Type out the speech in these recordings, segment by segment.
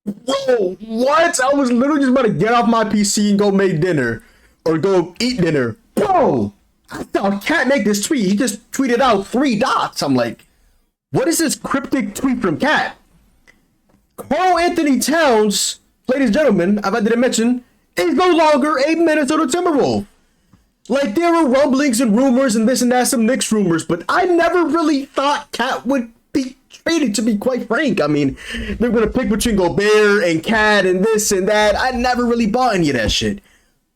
Bro, what? I was literally just about to get off my PC and go make dinner or go eat dinner. Bro, I saw Cat make this tweet. He just tweeted out 3 dots. I'm like, what is this cryptic tweet from Cat? Karl-Anthony Towns, ladies and gentlemen, I didn't mention, is no longer a Minnesota Timberwolves. Like, there were rumblings and rumors and this and that, some Knicks rumors, but I never really thought Cat would be traded, to be quite frank. I mean, they're going to pick between Gobert and Cat and this and that. I never really bought any of that shit.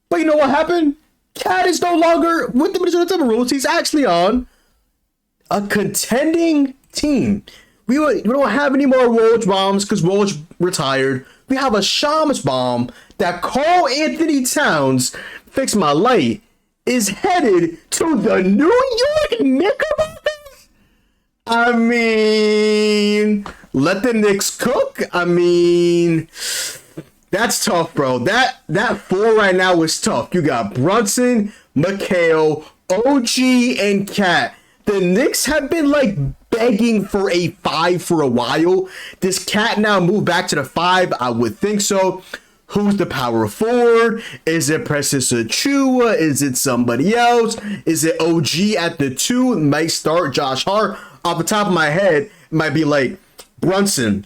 But you know what happened? Cat is no longer with the Minnesota Timberwolves. He's actually on a contending team. We don't have any more Woj bombs because Woj retired. We have a Shams bomb that Karl-Anthony Towns, fix my light, is headed to the New York Knickerbockers? I mean, let the Knicks cook. I mean, that's tough, bro. That four right now is tough. You got Brunson, McHale, OG, and Cat. The Knicks have been like begging for a 5 for a while. Does Cat now move back to the 5? I would think so. Who's the power forward? Is it Precious Achua? Is it somebody else? Is it OG at the 2? It might start Josh Hart. Off the top of my head, it might be like Brunson.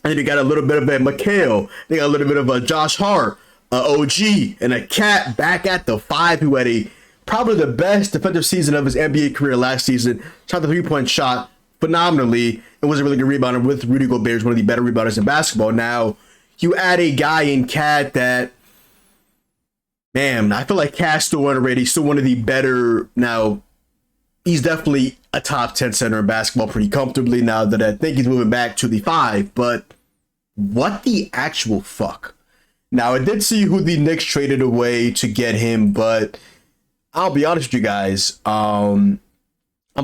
And you got a little bit of a McHale. They got a little bit of a Josh Hart, OG, and a Cat back at the 5 who had a probably the best defensive season of his NBA career last season. Shot the 3-point shot phenomenally and was a really good rebounder with Rudy Gobert, one of the better rebounders in basketball. Now, you add a guy in Cat that, man, I feel like Cat's still underrated. He's still one of the better. Now, he's definitely a top 10 center in basketball pretty comfortably now that I think he's moving back to the 5. But what the actual fuck? Now, I did see who the Knicks traded away to get him, but I'll be honest with you guys. I'm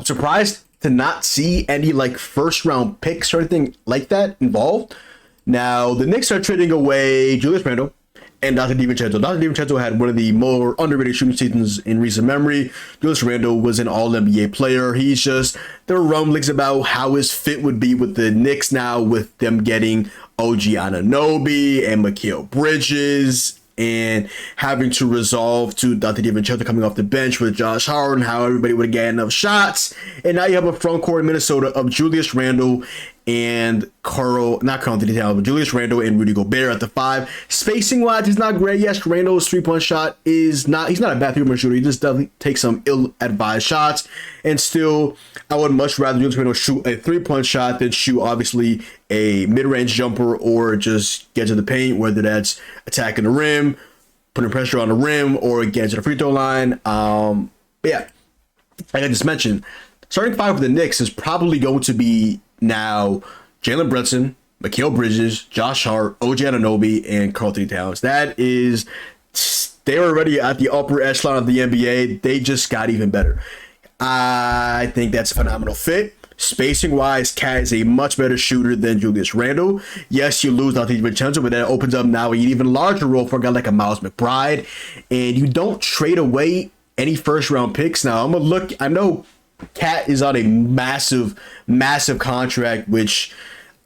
surprised to not see any like first round picks or anything like that involved. Now, the Knicks are trading away Julius Randle and Dr. DiVincenzo. Dr. DiVincenzo had one of the more underrated shooting seasons in recent memory. Julius Randle was an all-NBA player. There were rumblings about how his fit would be with the Knicks now with them getting OG Anunoby and Mikal Bridges and having to resolve to Dr. DiVincenzo coming off the bench with Josh Hart and how everybody would get enough shots. And now you have a front court in Minnesota of Julius Randle and Julius Randle and Rudy Gobert at the 5. Spacing wise, it's not great. Yes, Randle's 3-point shot he's not a bad 3-point shooter. He just doesn't take some ill-advised shots. And still, I would much rather Julius Randle shoot a 3-point shot than shoot obviously a mid-range jumper or just get to the paint, whether that's attacking the rim, putting pressure on the rim, or getting to the free throw line. But yeah, like I just mentioned, starting 5 for the Knicks is probably going to be now Jalen Brunson, Mikal Bridges, Josh Hart, OG Anunoby, and Karl-Anthony Towns. They're already at the upper echelon of the NBA. They just got even better. I think that's a phenomenal fit. Spacing wise, Cat is a much better shooter than Julius Randle. Yes, you lose Dante DiVincenzo, but that opens up now an even larger role for a guy like a Miles McBride. And you don't trade away any first round picks. Now, I'm going to look, I know Cat is on a massive contract, which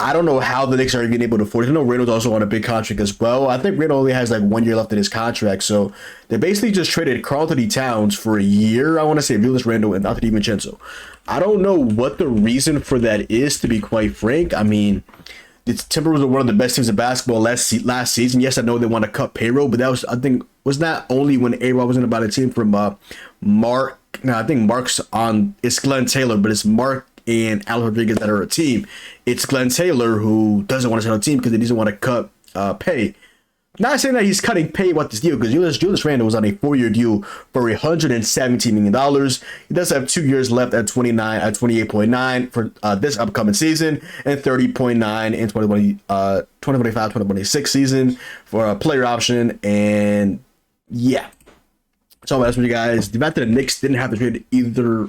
I don't know how the Knicks are even able to afford it. I know Randall's also on a big contract as well. I think Randall only has like 1 year left in his contract. So they basically just traded Karl-Anthony Towns for a year, I want to say, Julius Randle and Dante DiVincenzo. I don't know what the reason for that is, to be quite frank. I mean, the Timberwolves were one of the best teams in basketball last season. Yes, I know they want to cut payroll, but that was, I think, was not only when A-Rod wasn't about a team from Mark. Now, I think Mark's on, it's Glenn Taylor, but it's Mark and Alex Rodriguez that are a team. It's Glenn Taylor who doesn't want to sell a team because he doesn't want to cut pay. Not saying that he's cutting pay with this deal, because Julius Randle was on a 4-year deal for $117 million. He does have 2 years left at 28.9 for this upcoming season, and 30.9 in 2025-2026 season for a player option. And yeah, so that's what you guys. The fact that the Knicks didn't have to trade either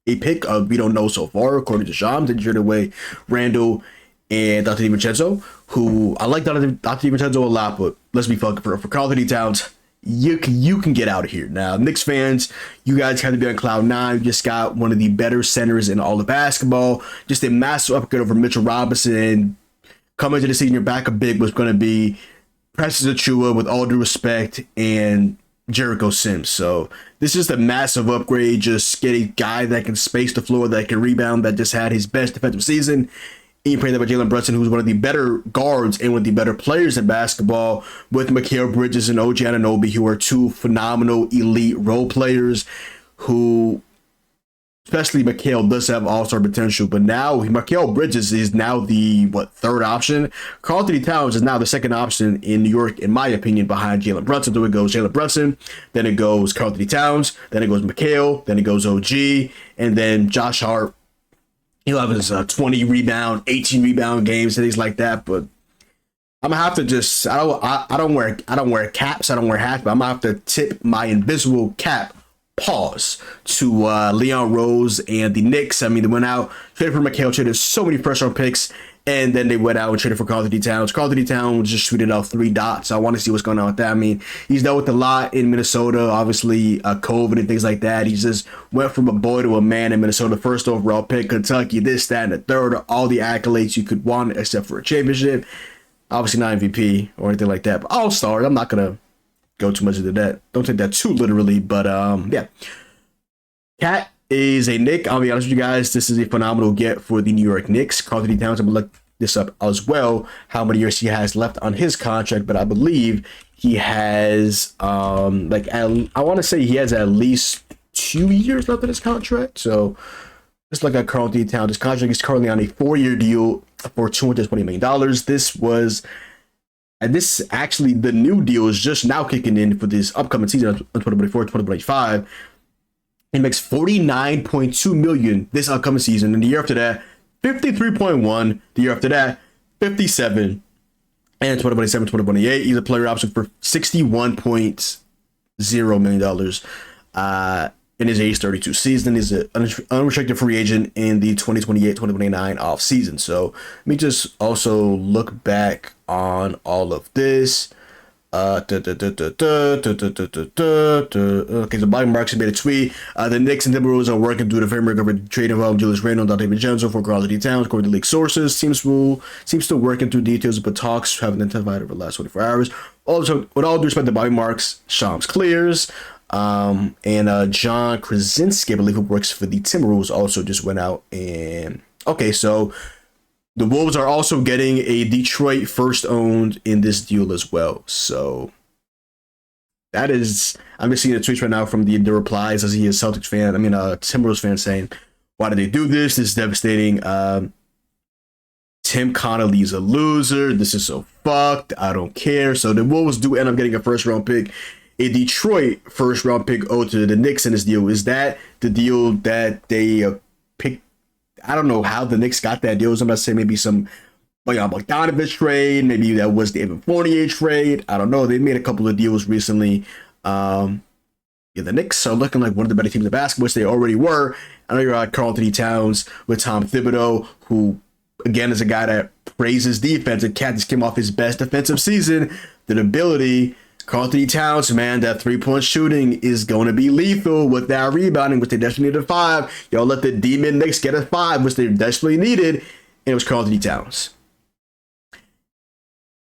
a pick, we don't know so far. According to Shams, they traded away Randle and Dante DiVincenzo, who I like Dante DiVincenzo a lot, but let's be fucking for Karl-Anthony Towns, you can get out of here. Now, Knicks fans, you guys have to be on cloud 9. You just got one of the better centers in all of basketball. Just a massive upgrade over Mitchell Robinson. Coming into the season, your backup big was going to be Precious Achiuwa, with all due respect, and Jericho Sims. So this is a massive upgrade. Just get a guy that can space the floor, that can rebound, that just had his best defensive season. And you play that with Jalen Brunson, who's one of the better guards and one of the better players in basketball, with Mikal Bridges and OG Anunoby, who are two phenomenal elite role players who, especially Mikal, does have all-star potential. But now Mikal Bridges is now the third option. Karl-Anthony Towns is now the second option in New York, in my opinion, behind Jalen Brunson. So it goes Jalen Brunson, then it goes Karl-Anthony Towns, then it goes Mikal, then it goes OG, and then Josh Hart. He'll have his 20 rebound, 18 rebound games, things like that. But I'm gonna have to just I don't wear caps, I don't wear hats, but I'm gonna have to tip my invisible cap to Leon Rose and the Knicks. I mean, they went out, traded for Mikal, traded so many first round picks, and then they went out and traded for Karl-Anthony Towns. Karl-Anthony Towns just tweeted out 3 dots. I want to see what's going on with that. I mean, he's dealt with a lot in Minnesota, obviously COVID and things like that. He just went from a boy to a man in Minnesota, first overall pick, Kentucky, this, that, and the third, all the accolades you could want except for a championship. Obviously not MVP or anything like that, but all-star. I'm not going to go too much into that. Don't take that too literally, but yeah. Cat is a Knick. I'll be honest with you guys. This is a phenomenal get for the New York Knicks. Karl-Anthony Towns, I'm going to look this up as well, how many years he has left on his contract, but I believe he has, I want to say he has at least 2 years left on his contract. So let's look at Karl-Anthony Towns. His contract is currently on a 4-year deal for $220 million. This actually, the new deal is just now kicking in for this upcoming season of 2024, 2025. He makes $49.2 million this upcoming season, and the year after that, 53.1. The year after that, 57. And 2027, 2028, he's a player option for $61.0 million. In his age 32 season, he's an unrestricted free agent in the 2028-2029 off season. So let me just also look back on all of this. Okay, so Bobby Marks made a tweet. The Knicks and Timberwolves are working through the framework of a trade involving Julius Randle and Dante Vincenzo for Karl-Anthony Towns, according to league sources. Seems still working through details, but talks haven't intensified over the last 24 hours. Also, with all due respect to Bobby Marks, Shams clears. And John Krasinski, I believe, who works for the Timberwolves, also just went out and okay, so the Wolves are also getting a Detroit first owned in this deal as well. So that is, I'm just seeing the tweets right now from the replies. As he is a Celtics fan, Timberwolves fan saying, "Why did they do this? This is devastating. Tim Connolly's a loser. This is so fucked. I don't care." So the Wolves do end up getting a first round pick. A Detroit first round pick owed to the Knicks in this deal. Is that the deal that they picked? I don't know how the Knicks got that deal. Somebody say maybe some Bogdanovich trade. Maybe that was the Evan Fournier trade. I don't know. They made a couple of deals recently. The Knicks are looking like one of the better teams in basketball, which they already were. I know you're at Karl-Anthony Towns with Tom Thibodeau, who again is a guy that praises defense. And Cat just came off his best defensive season. The ability. Karl-Anthony Towns, man, that 3-point shooting is going to be lethal with that rebounding, which they desperately needed a 5. Y'all let the Demon Knicks get a 5, which they desperately needed, and it was Karl-Anthony Towns.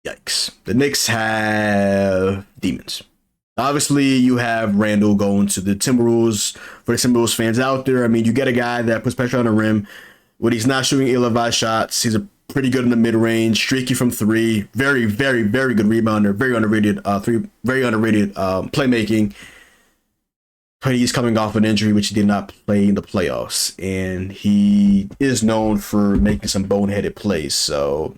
Yikes. The Knicks have demons. Obviously, you have Randall going to the Timberwolves. For the Timberwolves fans out there, you get a guy that puts pressure on the rim. When he's not shooting ill-advised shots, he's pretty good in the mid-range, streaky from 3, very, very, very good rebounder, very underrated playmaking. But he's coming off an injury, which he did not play in the playoffs, and he is known for making some boneheaded plays. So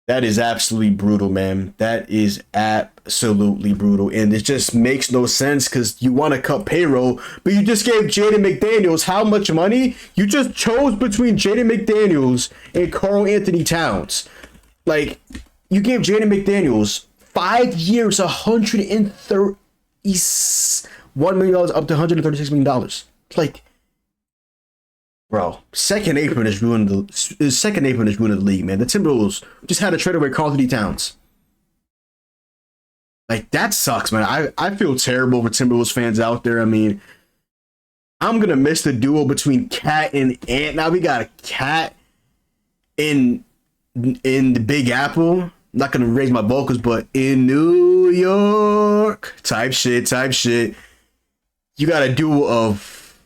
that is absolutely brutal, man. That is absolutely brutal, and it just makes no sense because you want to cut payroll, but you just gave Jaden McDaniels how much money? You just chose between Jaden McDaniels and Karl-Anthony Towns. Like, you gave Jaden McDaniels 5 years, $131 million up to $136 million. Like, bro, second apron is ruining the league, man. The Timberwolves just had to trade away Karl-Anthony Towns. Like, that sucks, man. I feel terrible for Timberwolves fans out there. I'm gonna miss the duo between Cat and Ant. Now we got a Cat and in the Big Apple. I'm not gonna raise my vocals, but in New York, type shit, type shit. You got a duo of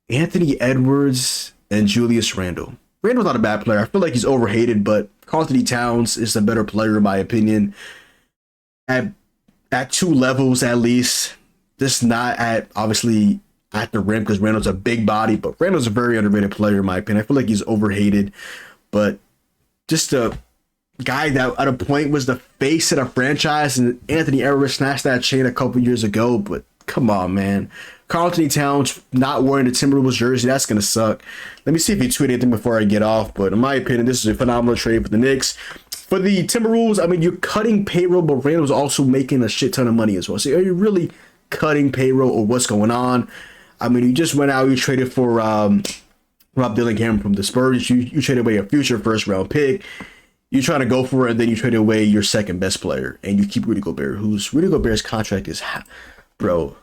Anthony Edwards and Julius Randle. Randle's not a bad player. I feel like he's overhated, but Karl-Anthony Towns is a better player in my opinion. At two levels at least. Just not at obviously at the rim because Randle's a big body, but Randle's a very underrated player in my opinion. I feel like he's overhated, but just a guy that at a point was the face of the franchise, and Anthony Edwards snatched that chain a couple years ago. But come on, man. Karl-Anthony Towns not wearing the Timberwolves jersey, that's going to suck. Let me see if he tweeted anything before I get off, but in my opinion, this is a phenomenal trade for the Knicks. For the Timberwolves, I mean, you're cutting payroll, but Randle's also making a shit ton of money as well. So are you really cutting payroll or what's going on? I mean, you just went out, you traded for Rob Dillingham from the Spurs. You traded away a future first round pick. You're trying to go for it, and then you trade away your second best player, and you keep Rudy Gobert, Rudy Gobert's contract is, bro.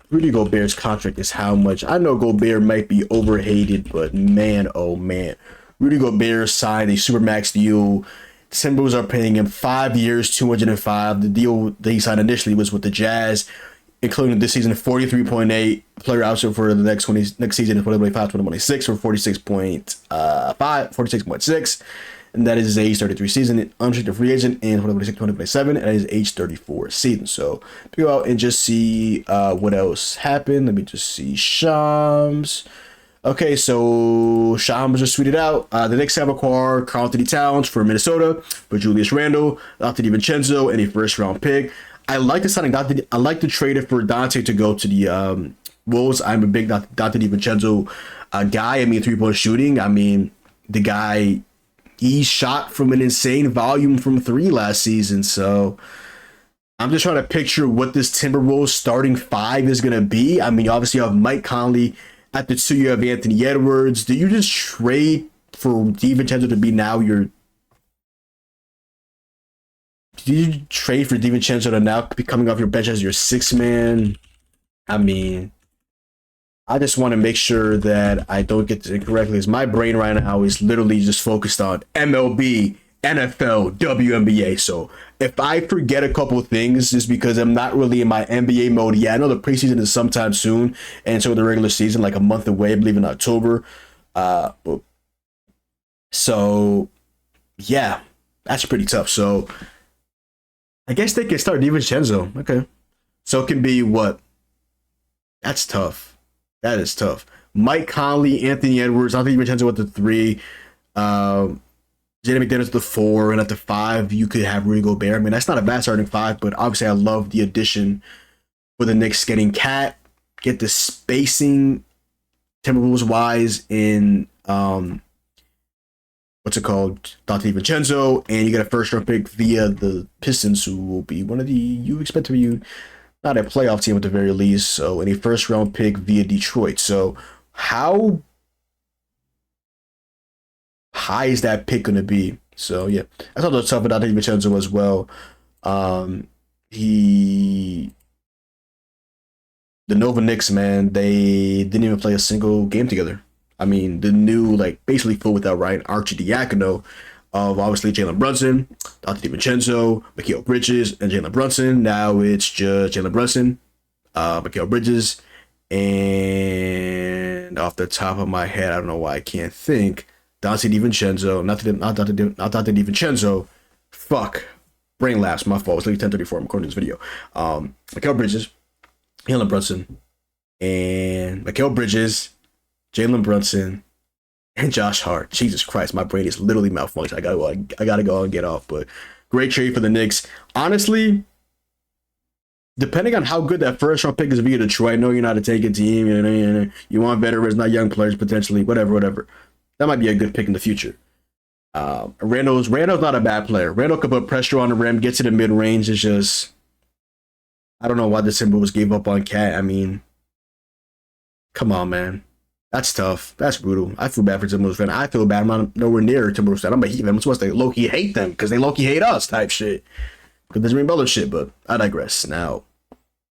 Rudy Gobert's contract is how much? I know Gobert might be overhated, but man, oh man. Rudy Gobert signed a Supermax deal. Timberwolves are paying him 5 years, 205. The deal that he signed initially was with the Jazz, including this season 43.8 player option for the next season in 2025-2026 for 46.6. And that is his age 33 season, unrestricted free agent in 2026-2027, and his age 34 season. So go out and just see what else happened. Let me just see Shams. Okay, so Shams just tweeted out the Knicks have acquired Karl-Anthony Towns for Minnesota for Julius Randle, Dante DiVincenzo, and a first round pick. I like the signing. I like to trade it for Dante to go to the Wolves. I'm a big Dante DiVincenzo guy. I mean, 3-point shooting. I mean, the guy. He shot from an insane volume from three last season. So I'm just trying to picture what this Timberwolves starting five is going to be. I mean, obviously you have Mike Conley. At the two, you have Anthony Edwards. Do you just trade for DiVincenzo to be now your... Did you trade for DiVincenzo to now be coming off your bench as your sixth man? I mean... I just want to make sure that I don't get this incorrectly, because my brain right now is literally just focused on MLB, NFL, WNBA. So if I forget a couple of things, it's because I'm not really in my NBA mode yet. I know the preseason is sometime soon, and so the regular season, like a month away, I believe in October. So yeah, that's pretty tough. So I guess they can start DiVincenzo. Okay. So it can be what? That's tough. That is tough. Mike Conley, Anthony Edwards, I think DiVincenzo with the 3. Jaden McDaniels with the 4. And at the 5, you could have Rudy Gobert. I mean, that's not a bad starting 5, but obviously I love the addition for the Knicks getting Cat, get the spacing Timberwolves-wise in, what's it called? Dante DiVincenzo, and you get a first-round pick via the Pistons, who will be one of the, you expect to be not a playoff team at the very least, so in a first round pick via Detroit. So how high is that pick going to be? So yeah, I thought it was tough about DiVincenzo as well. The Nova Knicks, man, they didn't even play a single game together. I mean, the new, like, basically full without Ryan Arcidiacono of obviously Jalen Brunson, Dante DiVincenzo, Mikal Bridges, and Jalen Brunson. Now it's just Jalen Brunson, Mikal Bridges, and off the top of my head, I don't know why I can't think, Dante DiVincenzo, not Dante DiVincenzo. Fuck. Brain lapse, my fault. It's like 10:34. I'm recording this video. Mikal Bridges, Jalen Brunson, and Mikal Bridges, Jalen Brunson, and Josh Hart. Jesus Christ, my brain is literally malfunctioning. I gotta go and get off. But great trade for the Knicks. Honestly, depending on how good that first round pick is via Detroit, I know you're not a taking team. You want veterans, not young players potentially. Whatever. That might be a good pick in the future. Randall's not a bad player. Randall could put pressure on the rim, get to the mid range. It's just, I don't know why the Timberwolves gave up on Cat. I mean, come on, man. That's tough. That's brutal. I feel bad for Timberwolves fan. I feel bad. I'm not nowhere near Timberwolves fan. I'm a Heat fan. I'm supposed to low-key hate them because they low-key hate us type shit. Because there's Jimmy Butler shit, but I digress. Now,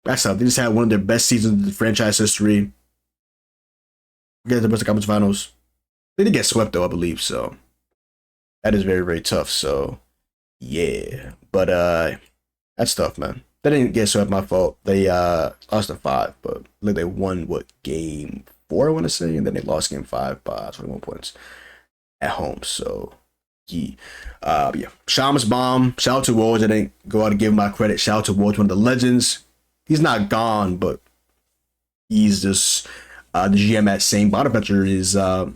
that's tough. They just had one of their best seasons in the franchise history. Get the Western Conference Finals. They did get swept, though, I believe, so. That is very, very tough. So yeah. But that's tough, man. They didn't get swept, my fault. They lost in 5, but look, they won what, game 4, I want to say, and then they lost game 5 by 21 points at home. So yeah. Yeah. Shams bomb. Shout out to Woj. I didn't go out and give him my credit. Shout out to Woj, one of the legends. He's not gone, but he's just the GM at St. Bonaventure is alma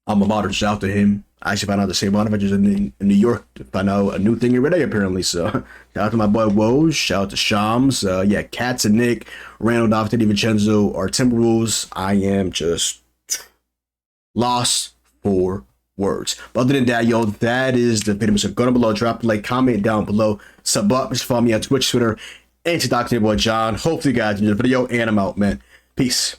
mater. Shout out to him. I actually found out the St. Bonaventure's in New York to find out a new thing every day, apparently. So shout out to my boy Woj. Shout out to Shams. Yeah, Katz and Nick, Randall, Dante DiVincenzo are Timberwolves. I am just lost for words. But other than that, yo, that is the video. So go down below, drop a like, comment down below, sub up, just follow me on Twitch, Twitter, and to Dr. Boy John. Hopefully you guys enjoyed the video, and I'm out, man. Peace.